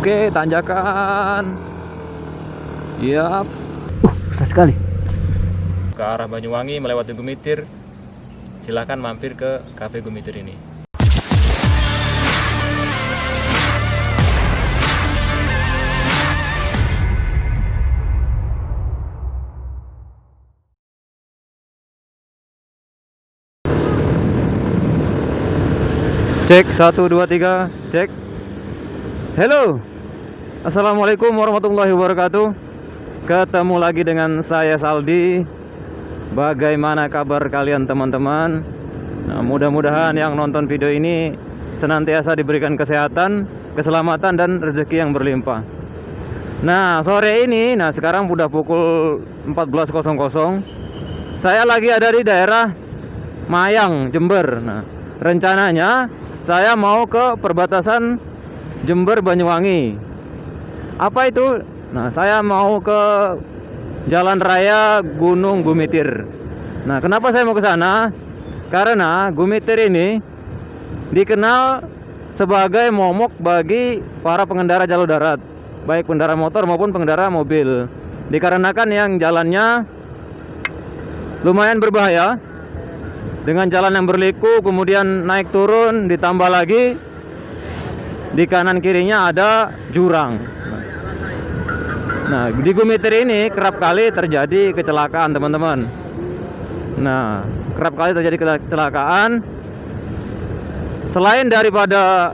Oke, tanjakan. Yap. Susah sekali. Ke arah Banyuwangi melewati Gumitir. Silahkan mampir ke Cafe Gumitir ini. Cek 1 2 3, cek. Halo. Assalamualaikum warahmatullahi wabarakatuh. Ketemu lagi dengan saya Saldi. Bagaimana kabar kalian teman-teman? Nah, mudah-mudahan yang nonton video ini senantiasa diberikan kesehatan, keselamatan dan rezeki yang berlimpah. Nah, sore ini, sekarang udah pukul 14.00. Saya lagi ada di daerah Mayang, Jember. Nah, rencananya saya mau ke perbatasan Jember Banyuwangi. Apa itu? Nah, saya mau ke Jalan Raya Gunung Gumitir. Nah, kenapa saya mau ke sana? Karena Gumitir ini dikenal sebagai momok bagi para pengendara jalur darat, baik pengendara motor maupun pengendara mobil. Dikarenakan yang jalannya lumayan berbahaya, dengan jalan yang berliku, kemudian naik turun, ditambah lagi di kanan kirinya ada jurang. Nah, di Gumitir ini kerap kali terjadi kecelakaan, teman-teman. Nah, kerap kali terjadi kecelakaan. Selain daripada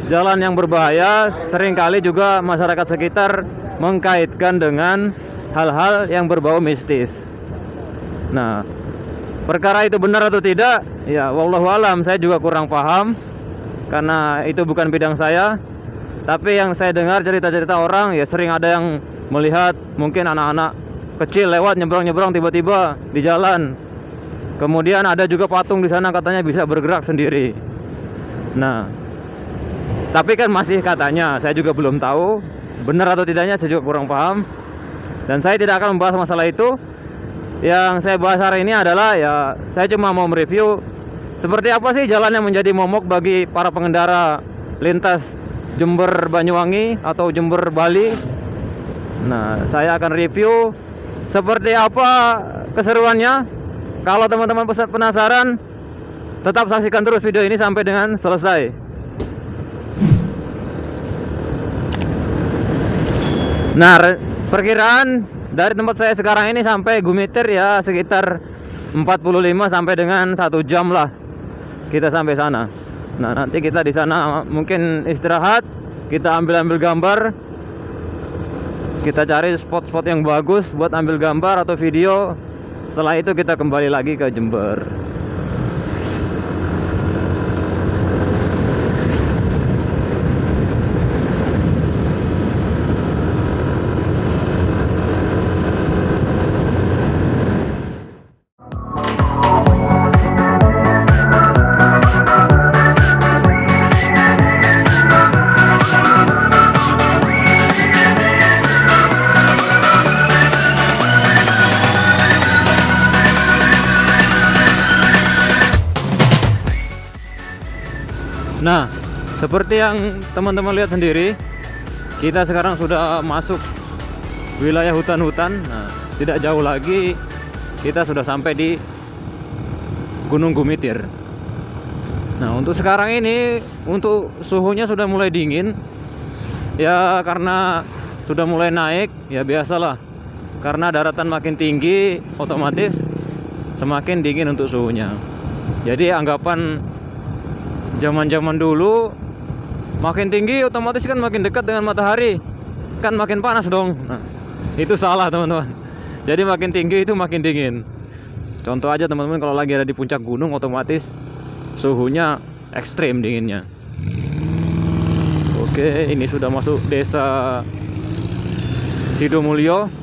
jalan yang berbahaya, seringkali juga masyarakat sekitar mengkaitkan dengan hal-hal yang berbau mistis. Nah, perkara itu benar atau tidak? Ya, wallahu alam, saya juga kurang paham karena itu bukan bidang saya. Tapi yang saya dengar cerita-cerita orang, ya sering ada yang melihat mungkin anak-anak kecil lewat nyebrang-nyebrang tiba-tiba di jalan. Kemudian ada juga patung di sana katanya bisa bergerak sendiri. Nah, tapi kan masih katanya, saya juga belum tahu benar atau tidaknya, saya juga kurang paham. Dan saya tidak akan membahas masalah itu. Yang saya bahas hari ini adalah, ya saya cuma mau mereview seperti apa sih jalan yang menjadi momok bagi para pengendara lintas Jember Banyuwangi atau Jember Bali. Nah, saya akan review seperti apa keseruannya. Kalau teman-teman penasaran, tetap saksikan terus video ini sampai dengan selesai. Nah, perkiraan dari tempat saya sekarang ini sampai Gumitir ya sekitar 45 sampai dengan 1 jam lah kita sampai sana. Nah, nanti kita di sana mungkin istirahat, kita ambil gambar, kita cari spot-spot yang bagus buat ambil gambar atau video. Setelah itu kita kembali lagi ke Jember. Nah, seperti yang teman-teman lihat sendiri, kita sekarang sudah masuk wilayah hutan-hutan. Nah, tidak jauh lagi kita sudah sampai di Gunung Gumitir. Nah, untuk sekarang ini, untuk suhunya sudah mulai dingin. Ya, karena sudah mulai naik, ya biasalah. Karena daratan makin tinggi, otomatis semakin dingin untuk suhunya. Jadi anggapan zaman-zaman dulu makin tinggi otomatis kan makin dekat dengan matahari, kan makin panas dong. Nah, itu salah teman-teman. Jadi makin tinggi itu makin dingin. Contoh aja teman-teman, kalau lagi ada di puncak gunung otomatis suhunya ekstrim dinginnya. Oke, ini sudah masuk desa Sidomulyo.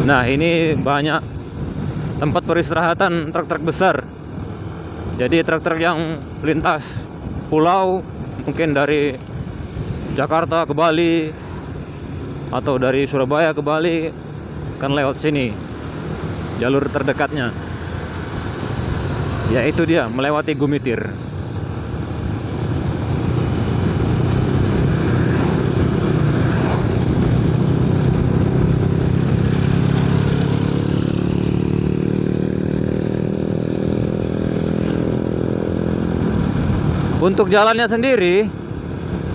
Nah, ini banyak tempat peristirahatan truk-truk besar. Jadi truk-truk yang lintas pulau, mungkin dari Jakarta ke Bali atau dari Surabaya ke Bali, kan lewat sini jalur terdekatnya. yaitu dia melewati Gumitir. Untuk jalannya sendiri,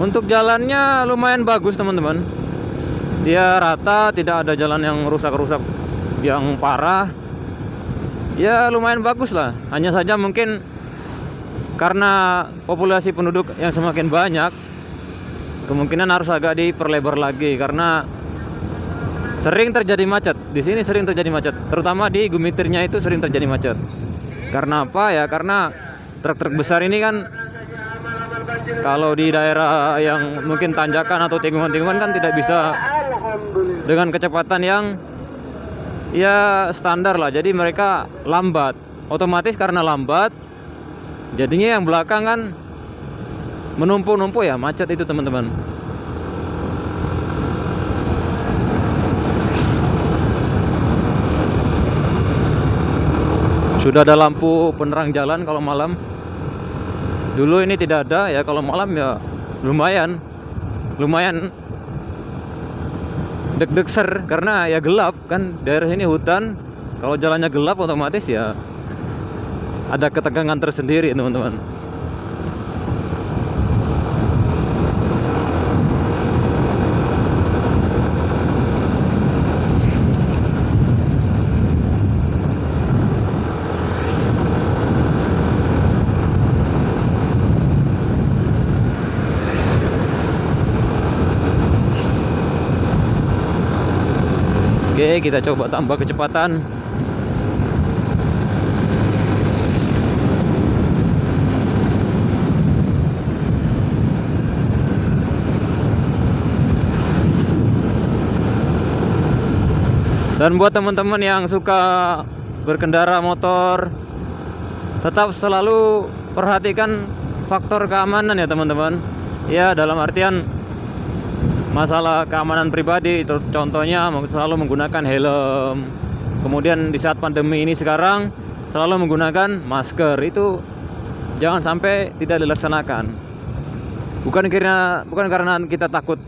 untuk jalannya lumayan bagus teman-teman. Dia rata, tidak ada jalan yang rusak-rusak yang parah. Ya lumayan bagus lah. Hanya saja mungkin karena populasi penduduk yang semakin banyak, kemungkinan harus agak diperlebar lagi karena sering terjadi macet. Di sini sering terjadi macet, terutama di Gumitirnya itu sering terjadi macet. Karena apa ya? Karena truk-truk besar ini kan kalau di daerah yang mungkin tanjakan atau tikungan-tikungan kan tidak bisa dengan kecepatan yang ya standar lah. Jadi mereka lambat. Otomatis karena lambat, jadinya yang belakang kan menumpuk-numpuk ya, macet itu teman-teman. Sudah ada lampu penerang jalan kalau malam. Dulu ini tidak ada ya, kalau malam ya lumayan deg-deg ser karena ya gelap kan, daerah ini hutan. Kalau jalannya gelap otomatis ya ada ketegangan tersendiri teman-teman. Oke, kita coba tambah kecepatan. Dan buat teman-teman yang suka berkendara motor, tetap selalu perhatikan faktor keamanan ya teman-teman. Ya, dalam artian masalah keamanan pribadi, contohnya selalu menggunakan helm. Kemudian di saat pandemi ini sekarang selalu menggunakan masker. Itu jangan sampai tidak dilaksanakan. Bukan karena kita takut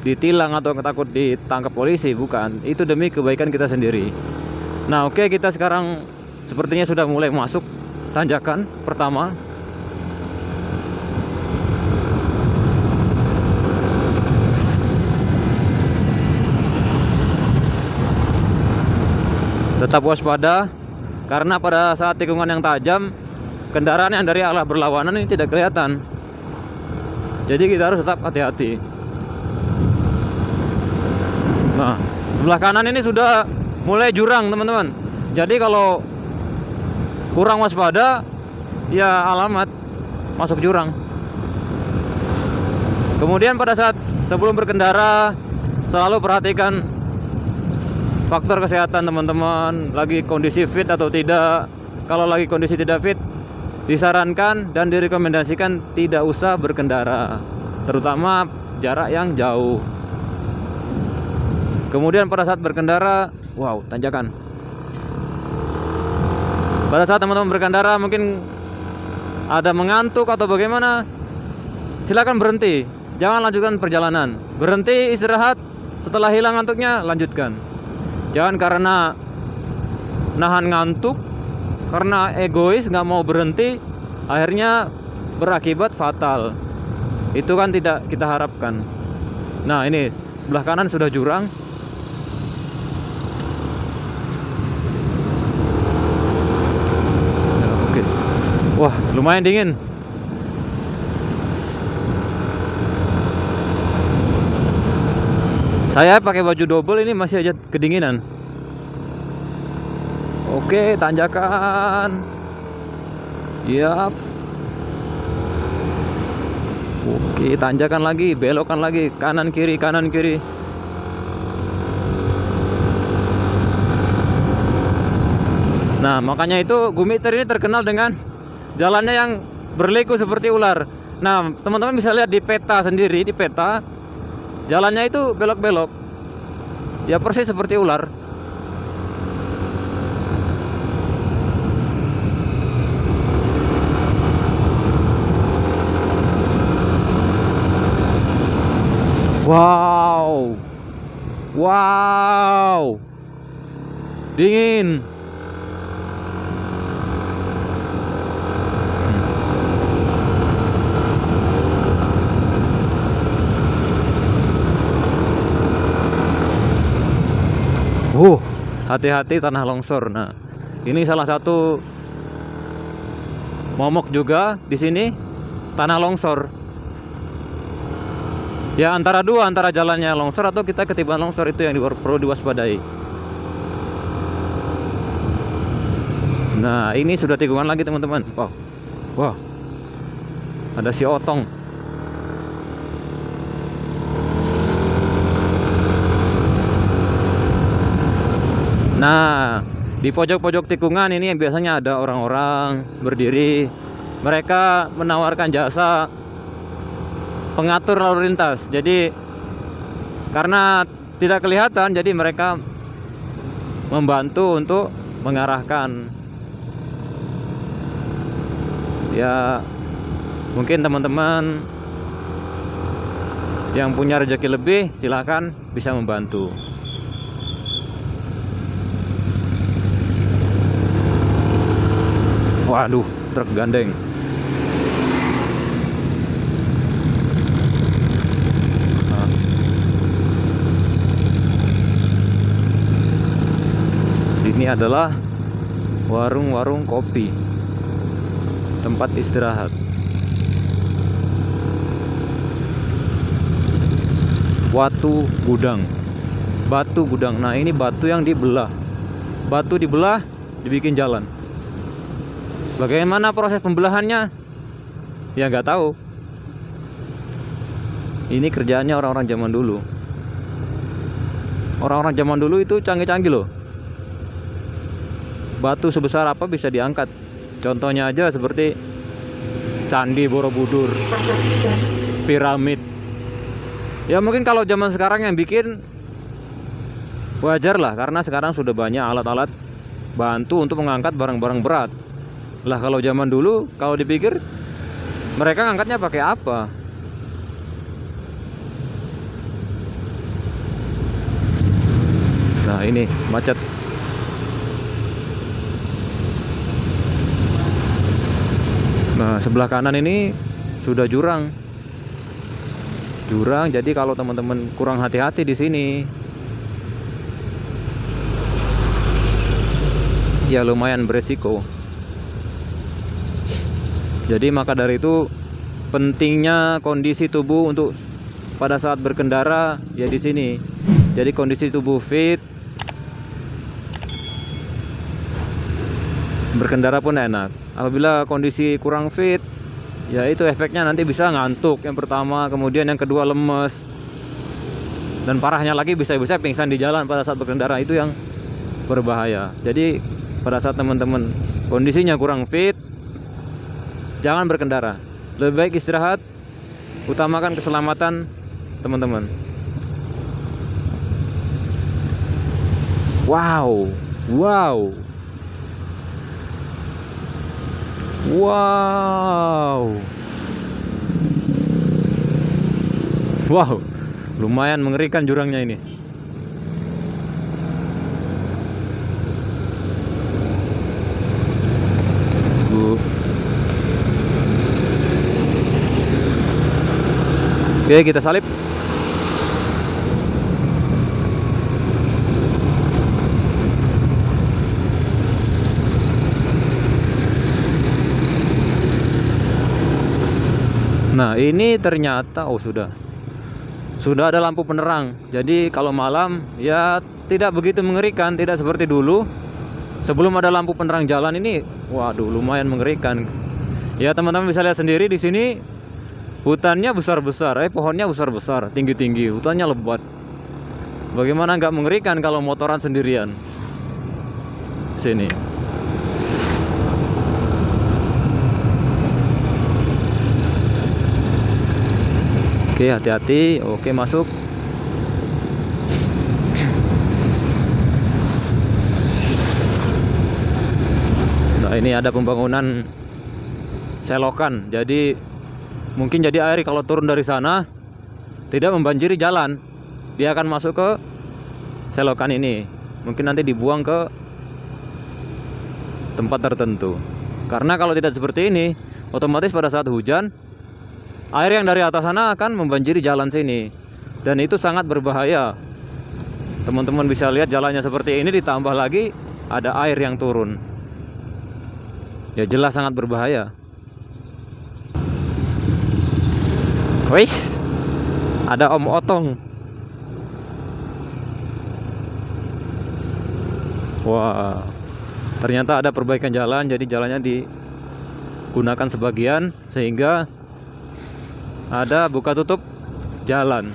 ditilang atau takut ditangkap polisi, bukan. Itu demi kebaikan kita sendiri. Nah, oke, kita sekarang sepertinya sudah mulai masuk tanjakan pertama. Tetap waspada karena pada saat tikungan yang tajam, kendaraan yang dari arah berlawanan ini tidak kelihatan. Jadi kita harus tetap hati-hati. Nah, sebelah kanan ini sudah mulai jurang teman-teman. Jadi kalau kurang waspada, ya alamat masuk jurang. Kemudian pada saat sebelum berkendara, selalu perhatikan faktor kesehatan teman-teman, lagi kondisi fit atau tidak. Kalau lagi kondisi tidak fit, disarankan dan direkomendasikan tidak usah berkendara, terutama jarak yang jauh. Kemudian pada saat berkendara, wow, tanjakan. Pada saat teman-teman berkendara mungkin ada mengantuk atau bagaimana, silakan berhenti, jangan lanjutkan perjalanan. Berhenti, istirahat, setelah hilang ngantuknya lanjutkan. Jangan karena nahan ngantuk, karena egois nggak mau berhenti, akhirnya berakibat fatal. Itu kan tidak kita harapkan. Nah, ini sebelah kanan sudah jurang. Ya, oke. Wah, lumayan dingin. Saya pakai baju double ini masih aja kedinginan. Oke, tanjakan. Yap. Oke, tanjakan lagi, belokan lagi, kanan kiri, kanan kiri. Nah, makanya itu Gumitir ini terkenal dengan jalannya yang berliku seperti ular. Nah, teman-teman bisa lihat di peta sendiri, di peta jalannya itu belok-belok, ya persis seperti ular. Wow, dingin. Hati-hati tanah longsor. Nah, ini salah satu momok juga di sini, tanah longsor. Ya antara jalannya longsor atau kita ketiban longsor, itu yang perlu diwaspadai. Nah, ini sudah tikungan lagi teman-teman. Wah, ada si Otong. Nah, di pojok-pojok tikungan ini biasanya ada orang-orang berdiri. Mereka menawarkan jasa pengatur lalu lintas. Jadi karena tidak kelihatan, jadi mereka membantu untuk mengarahkan. Ya, mungkin teman-teman yang punya rezeki lebih silakan bisa membantu. Waduh, truk gandeng. Ini adalah warung-warung kopi, tempat istirahat. Batu gudang. Nah, ini batu yang dibelah. Batu dibelah, dibikin jalan. Bagaimana proses pembelahannya? Ya nggak tahu. Ini kerjaannya orang-orang zaman dulu. Orang-orang zaman dulu itu canggih-canggih loh. Batu sebesar apa bisa diangkat. Contohnya aja seperti Candi Borobudur, piramid. Ya mungkin kalau zaman sekarang yang bikin wajar lah, karena sekarang sudah banyak alat-alat bantu untuk mengangkat barang-barang berat. Lah kalau zaman dulu, kalau dipikir mereka ngangkatnya pakai apa? Nah, ini macet. Nah, sebelah kanan ini sudah jurang. Jadi kalau teman-teman kurang hati-hati di sini, ya lumayan beresiko. Jadi maka dari itu pentingnya kondisi tubuh untuk pada saat berkendara ya di sini. Jadi kondisi tubuh fit, berkendara pun enak. Apabila kondisi kurang fit, ya itu efeknya nanti bisa ngantuk yang pertama, kemudian yang kedua lemes, dan parahnya lagi bisa-bisa pingsan di jalan pada saat berkendara. Itu yang berbahaya. Jadi pada saat teman-teman kondisinya kurang fit, jangan berkendara. Lebih baik istirahat, utamakan keselamatan teman-teman. Wow. Lumayan mengerikan jurangnya ini. Oke, kita salip. Nah, ini ternyata sudah ada lampu penerang. Jadi kalau malam ya tidak begitu mengerikan, tidak seperti dulu. Sebelum ada lampu penerang jalan ini, waduh, lumayan mengerikan. Ya teman-teman bisa lihat sendiri di sini. Hutannya besar-besar, pohonnya besar-besar, tinggi-tinggi, hutannya lebat. Bagaimana nggak mengerikan kalau motoran sendirian? Sini. Oke, hati-hati. Oke, masuk. Nah, ini ada pembangunan selokan. Jadi mungkin jadi air kalau turun dari sana tidak membanjiri jalan. Dia akan masuk ke selokan ini. Mungkin nanti dibuang ke tempat tertentu. Karena kalau tidak seperti ini, otomatis pada saat hujan, air yang dari atas sana akan membanjiri jalan sini. Dan itu sangat berbahaya. Teman-teman bisa lihat jalannya seperti ini, ditambah lagi ada air yang turun. Ya jelas sangat berbahaya. Wih, ada Om Otong. Wah, ternyata ada perbaikan jalan, jadi jalannya digunakan sebagian sehingga ada buka tutup jalan.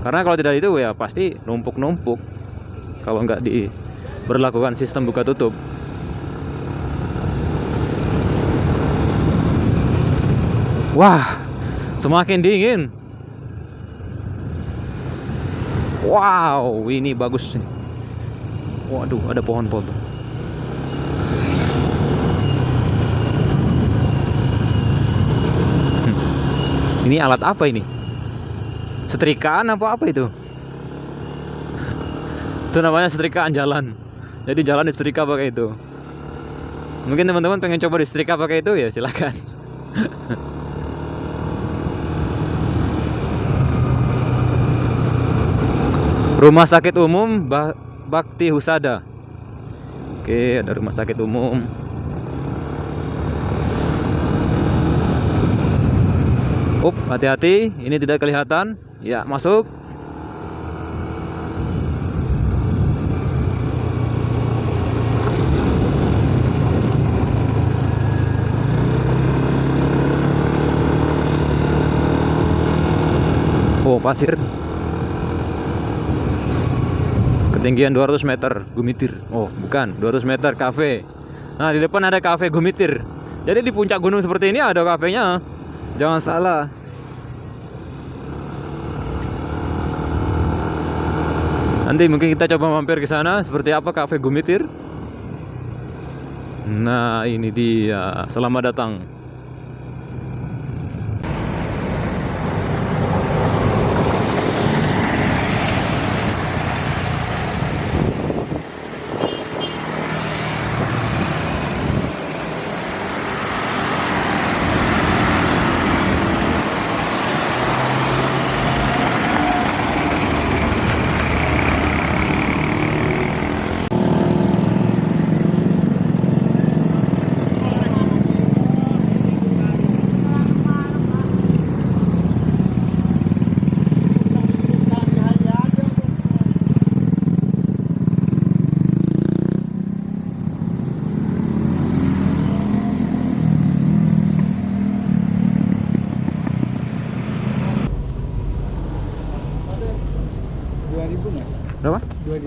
Karena kalau tidak itu ya pasti numpuk-numpuk kalau nggak diberlakukan sistem buka tutup. Wah, semakin dingin. Wow, ini bagus nih. Waduh, ada pohon-pohon tuh. Ini alat apa ini? Setrikaan apa itu? Itu namanya setrikaan jalan. Jadi jalan disetrika pakai itu. Mungkin teman-teman pengen coba disetrika pakai itu ya silakan. Rumah Sakit Umum Bakti Husada. Oke, ada rumah sakit umum. Hati-hati, ini tidak kelihatan. Ya, masuk. Oh, pasir. Ketinggian 200 meter, Gumitir. Oh, bukan, 200 meter kafe. Nah, di depan ada kafe Gumitir. Jadi di puncak gunung seperti ini ada kafenya. Jangan salah. Nanti mungkin kita coba mampir ke sana seperti apa kafe Gumitir. Nah, ini dia. Selamat datang. Berapa? 2000.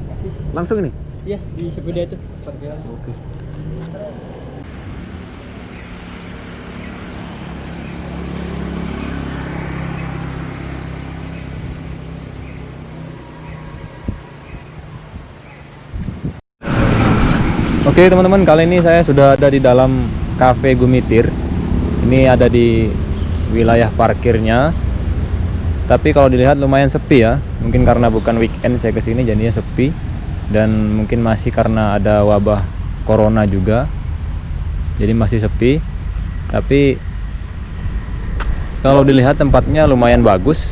Makasih. Langsung ini? Iya, di sepeda itu parkiran. Oke. Oke teman-teman, kali ini saya sudah ada di dalam Cafe Gumitir. Ini ada di wilayah parkirnya. Tapi kalau dilihat lumayan sepi ya. Mungkin karena bukan weekend saya kesini jadinya sepi. Dan mungkin masih karena ada wabah corona juga. Jadi masih sepi. Tapi kalau dilihat tempatnya lumayan bagus,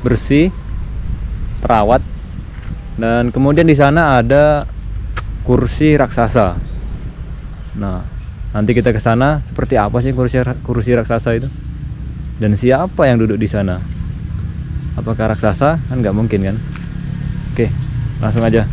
bersih, terawat. Dan kemudian di sana ada kursi raksasa. Nah, nanti kita ke sana seperti apa sih kursi raksasa itu? Dan siapa yang duduk di sana? Apakah raksasa? Kan nggak mungkin kan? Oke, langsung aja.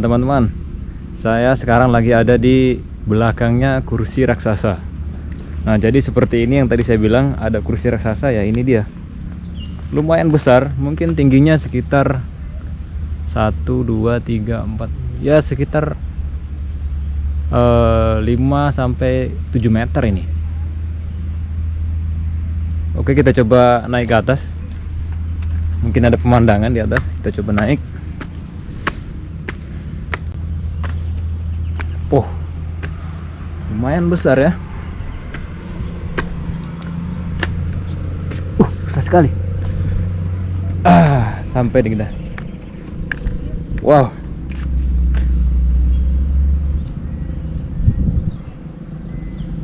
teman-teman, saya sekarang lagi ada di belakangnya kursi raksasa. Nah, jadi seperti ini yang tadi saya bilang ada kursi raksasa ya, ini dia. Lumayan besar, mungkin tingginya sekitar 1, 2, 3, 4, ya sekitar 5 sampai 7 meter ini. Oke, kita coba naik ke atas. Mungkin ada pemandangan di atas, kita coba naik. Oh, lumayan besar ya. Besar sekali. Sampai di kita. Wow.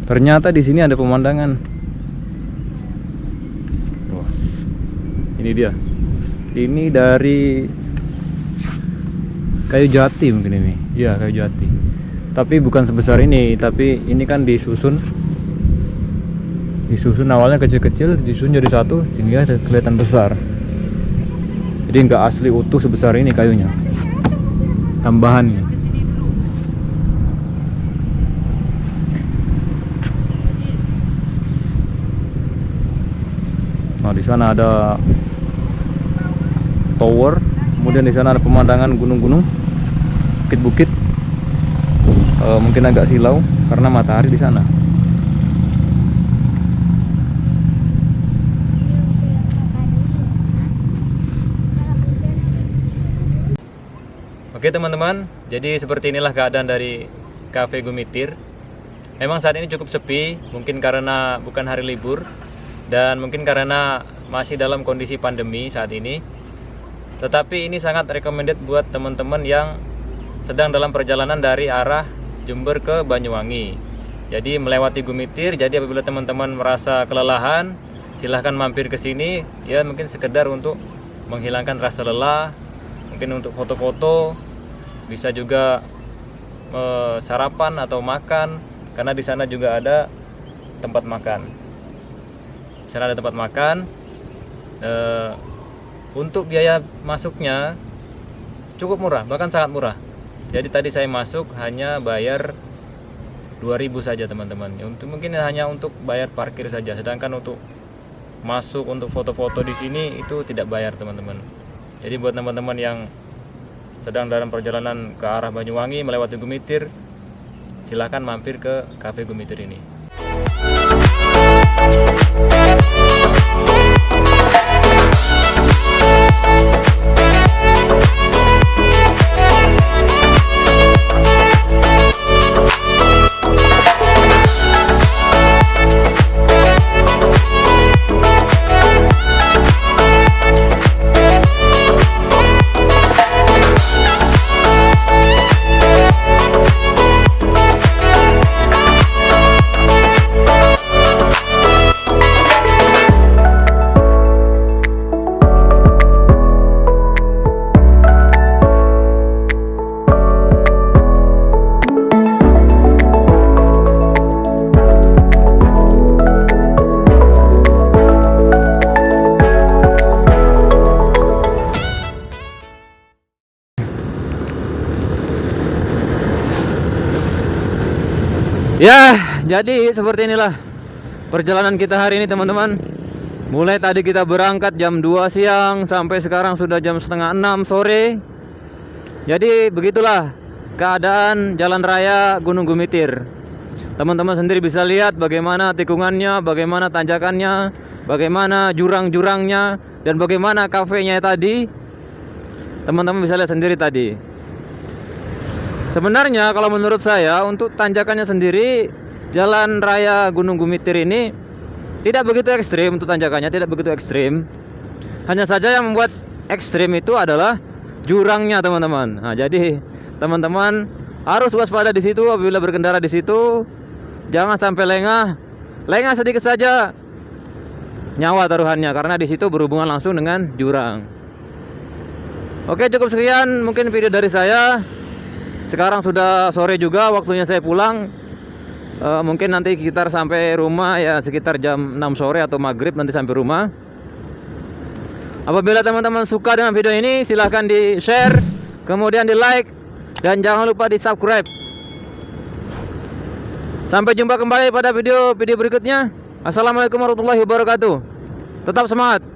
Ternyata di sini ada pemandangan. Wah. Ini dia. Ini dari kayu jati mungkin ini. Iya, kayu jati. Tapi bukan sebesar ini, tapi ini kan disusun awalnya kecil-kecil, disusun jadi satu sehingga kelihatan besar. Jadi nggak asli utuh sebesar ini kayunya, tambahan. Nah, di sana ada tower, kemudian di sana ada pemandangan gunung-gunung, bukit-bukit. Mungkin agak silau karena matahari di sana. Oke teman-teman, jadi seperti inilah keadaan dari Cafe Gumitir. Memang saat ini cukup sepi, mungkin karena bukan hari libur dan mungkin karena masih dalam kondisi pandemi saat ini. Tetapi ini sangat recommended buat teman-teman yang sedang dalam perjalanan dari arah Jember ke Banyuwangi. Jadi melewati Gumitir, jadi apabila teman-teman merasa kelelahan, silahkan mampir ke sini ya, mungkin sekedar untuk menghilangkan rasa lelah, mungkin untuk foto-foto. Bisa juga sarapan atau makan, karena di sana juga ada tempat makan. Di sana ada tempat makan. Untuk biaya masuknya cukup murah, bahkan sangat murah. Jadi tadi saya masuk hanya bayar 2.000 saja teman-teman. Untuk mungkin hanya untuk bayar parkir saja. Sedangkan untuk masuk untuk foto-foto di sini itu tidak bayar teman-teman. Jadi buat teman-teman yang sedang dalam perjalanan ke arah Banyuwangi melewati Gumitir, silahkan mampir ke Cafe Gumitir ini. Ya, jadi seperti inilah perjalanan kita hari ini teman-teman. Mulai tadi kita berangkat jam 2 siang sampai sekarang sudah jam setengah 6 sore. Jadi begitulah keadaan jalan raya Gunung Gumitir. Teman-teman sendiri bisa lihat bagaimana tikungannya, bagaimana tanjakannya, bagaimana jurang-jurangnya, dan bagaimana kafenya tadi. Teman-teman bisa lihat sendiri tadi. Sebenarnya kalau menurut saya untuk tanjakannya sendiri, jalan raya Gunung Gumitir ini tidak begitu ekstrim. Untuk tanjakannya tidak begitu ekstrim. Hanya saja yang membuat ekstrim itu adalah jurangnya teman-teman. Nah, jadi teman-teman harus waspada di situ apabila berkendara di situ. Jangan sampai lengah sedikit saja nyawa taruhannya, karena di situ berhubungan langsung dengan jurang. Oke, cukup sekian mungkin video dari saya. Sekarang sudah sore juga, waktunya saya pulang. Mungkin nanti sekitar sampai rumah ya sekitar jam 6 sore atau maghrib nanti sampai rumah. Apabila teman-teman suka dengan video ini, silahkan di share, kemudian di like, dan jangan lupa di subscribe. Sampai jumpa kembali pada video berikutnya. Assalamualaikum warahmatullahi wabarakatuh. Tetap semangat.